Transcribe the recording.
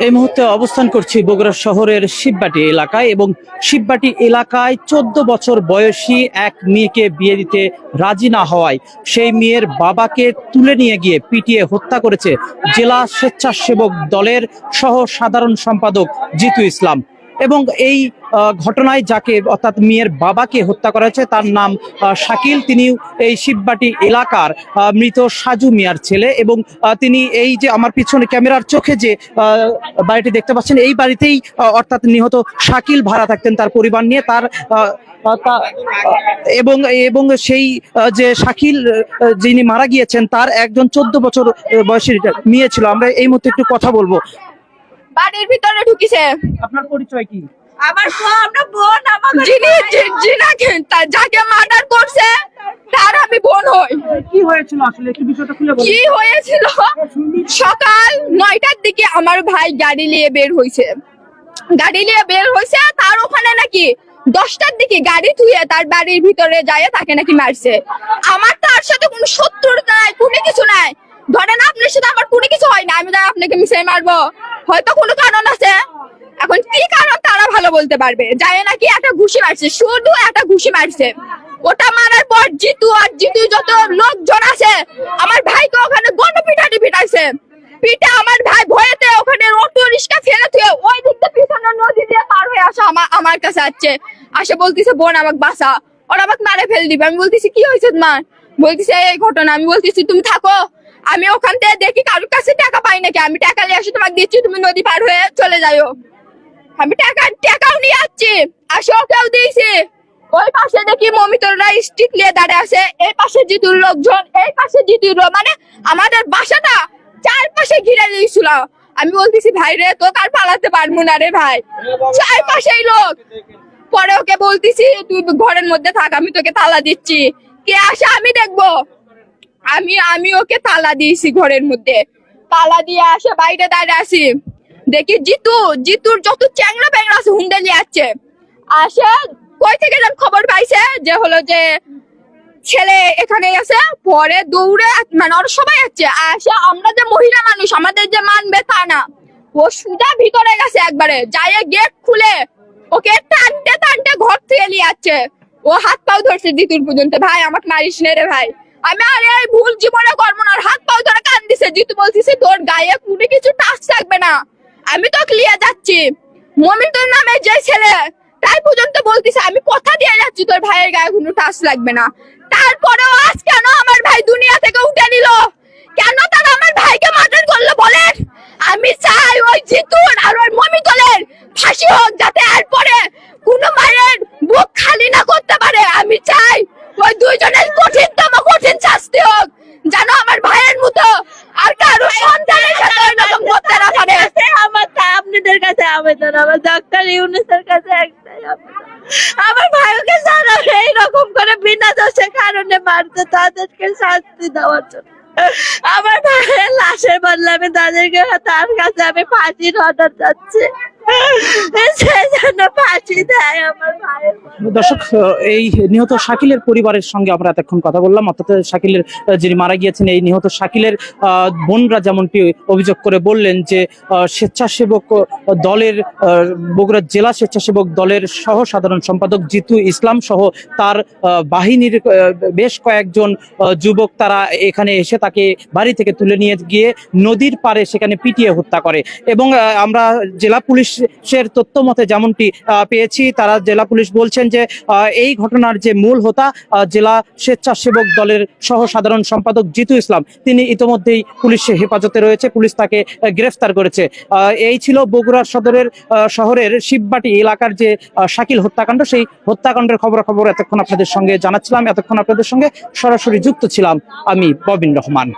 এই মুহূর্তে অবস্থান করছি বগুড়া শহরের শিববাটি এলাকায়, এবং শিববাটি এলাকায় 14 বছর বয়সী এক মেয়েকে বিয়ে দিতে রাজি না হওয়ায় সেই মেয়ের বাবাকে তুলে নিয়ে গিয়ে পিটিয়ে হত্যা করেছে জেলা স্বেচ্ছাসেবক দলের সহ সাধারণ সম্পাদক জিতু ইসলাম। এবং এই ঘটনায় যাকে অর্থাৎ মেয়ের বাবাকে হত্যা করা হয়েছে তার নাম শাকিল। তিনি এই শিববাটি এলাকার মৃত সাজু মিয়ার ছেলে, এবং তিনি এই যে আমার পিছনে ক্যামেরার চোখে যে বাড়িটি দেখতে পাচ্ছেন এই বাড়িতেই অর্থাৎ নিহত শাকিল ভাড়া থাকতেন তার পরিবার নিয়ে। তার এবং এবং সেই যে শাকিল যিনি মারা গিয়েছেন তার একজন 14 বছর বয়সী মেয়ে ছিল। আমরা এই মুহূর্তে একটু কথা বলবো। বাড়ির ভিতরে ঢুকিছে। আপনার পরিচয় কি? আমার বোন যাকে মার্ডার করছে তার আমি বোন হই। কি হয়েছিল আসলে একটু বিষয়টা খুলে বলুন। কি হয়েছিল, সকাল 9টার দিকে আমার ভাই গাড়ি নিয়ে বের হয়েছে। তার ওখানে নাকি 10টার দিকে গাড়ি থুয়ে তার বাড়ির ভিতরে যায় তাকে নাকি মারছে। আমার তার সাথে কোনো শত্রুতা নাই, কোনো কিছু নাই। ধরেন আপনার সাথে আমার কোনো কিছু হয় না, আমি যাই আপনাকে মিশাই মারবো, হয়তো কোনো কারণ আছে। এখন কি কারণ তারা ভালো বলতে পারবে। যায় নাকি একটা ঘুষি মারছে, শুধু একটা ঘুষি মারছে। ওটা মারার পর জিতু যত লোকজন আছে আমার ভাইকে ওখানে গণপিটানি পিটাইছে। পিঠে আমার ভাই ভয়েতে ওখানে অটো রিক্সা ফেলে থুয়ে ওই দিকটা পিছনে নদী দিয়ে পার হয়ে আসা আমার কাছে আসে বলতেছে বোন আমাকে বাঁচা, ওরা আমাকে মারে ফেল দিবে। আমি বলতেছি কি হয়েছে তোমার? বলতেছে এই ঘটনা। আমি বলতেছি তুমি থাকো, আমি ওখান থেকে দেখি কারোর কাছে টাকা পাই নাকি, আমি টাকা নিয়ে আসি তোমাকে দিচ্ছি, তুমি নদী পার হয়ে চলে যাও। আমি টাকাও নিয়ে আসছি, আসে ওকেও দিয়েছি। ওই পাশে দেখি মমিতররা স্টিক নিয়ে দাঁড়িয়ে আছে, এই পাশে জিতুর লোকজন, এই পাশে জিতুর মানে আমাদের বাসাটা চারপাশে ঘিরে দিয়েছিল। আমি বলতেছি ভাই রে তো কার পালাতে পারবো না রে ভাই, চারপাশেই লোক। পরে ওকে বলতেছি তুই ঘরের মধ্যে থাক, আমি তোকে তালা দিচ্ছি, কে আসে আমি দেখবো। আমি ওকে তালা দিয়েছি ঘরের মধ্যে, তালা দিয়ে আসে বাইরে দাঁড়িয়ে আসি। দেখি জিতুর যত চ্যাংড়া প্যাংড়া আছে হুন্ডে নিয়ে আসে কই থেকে যেন খবর পাইছে যে হলো যে ছেলে এখানে আছে। পরে দৌড়ে মানে ওরা সবাই আসে আমরা যে মহিলা মানুষ আমাদের যে মানবে তা না, ও সুদা ভিতরে গেছে একবারে, যাই গেট খুলে ওকে টানতে টানতে ঘর থেকে নিয়ে আসছে। ও হাত পাও ধরছে জিতুর পর্যন্ত, ভাই আমাকে মারিস নে রে ভাই। আমি আরে ভুল জীবনে করবো না, হাত পাও ধরে কান দিছে। জিতু বলতেছে তোর গায়ে কোনো কিছু টাচ থাকবে না, আমি তো ক্লিয়ার যাচ্ছি। মমিন তোর নামে যে ছেলে তাই পর্যন্ত বলতেছে আমি কথা দিয়ে যাচ্ছি তোর ভাইয়ের গায়ে কোনো টাচ লাগবে না। তারপরেও আজ কেন আমার ভাই দুনিয়া থেকে উঠে নিল, কেন তারা আমার ভাইকে মার্ডার করলো বলেন? আমি চাই ওই জিতুর আর ওই মমিতলের ফাঁসি হোক, যাতে এরপরে কোনো মায়ের বুক খালি না করতে পারে। আমি চাই ওই দুইজনের কঠিনতম কঠিন শাস্তি হোক, যেন আমার ভাইয়ের মতো আর কারো সন্তানের সাথে এরকম করতে না পারে। আমার আপনাদের কাছে আবেদন, আমার ডক্টর ইউনূসের কাছে একটাই আবেদন, আমার ভাইকে যারা এইরকম করে বিনা দোষে কারণে মারছে তাদেরকে শাস্তি দেওয়ার জন্য। আমার ভাইয়ের লাশের বদলে আমি তাদেরকে তার কাছে আমি ফাঁসির অর্ডার যাচ্ছি, দর্শক এই নিহত শাকিলের পরিবারের সঙ্গে আমরা এতক্ষণ কথা বললাম। অর্থাৎ শাকিলের যিনি মারা গিয়েছেন এই নিহত শাকিলের বোনরা যেমনটি অভিযোগ করে বললেন যে স্বেচ্ছাসেবক দলের বগুড়া জেলা স্বেচ্ছাসেবক দলের সহ সাধারণ সম্পাদক জিতু ইসলাম সহ তার বাহিনীর বেশ কয়েকজন যুবক তারা এখানে এসে তাকে বাড়ি থেকে তুলে নিয়ে গিয়ে নদীর পাড়ে সেখানে পিটিয়ে হত্যা করে। এবং আমরা জেলা পুলিশের তথ্য মতে যেমনটি পেয়েছি, তারা জেলা পুলিশ বলছেন যে এই ঘটনার যে মূল হোতা জেলা স্বেচ্ছাসেবক দলের সহ সাধারণ সম্পাদক জিতু ইসলাম, তিনি ইতিমধ্যেই পুলিশের হেফাজতে রয়েছে, পুলিশ তাকে গ্রেফতার করেছে। এই ছিল বগুড়া শহরের শিববাটি এলাকার যে শাকিল হত্যাকাণ্ড, সেই হত্যাকাণ্ডের খবর এতক্ষণ আপনাদের সঙ্গে জানাচ্ছিলাম। এতক্ষণ আপনাদের সঙ্গে সরাসরি যুক্ত ছিলাম আমি ববিন রহমান।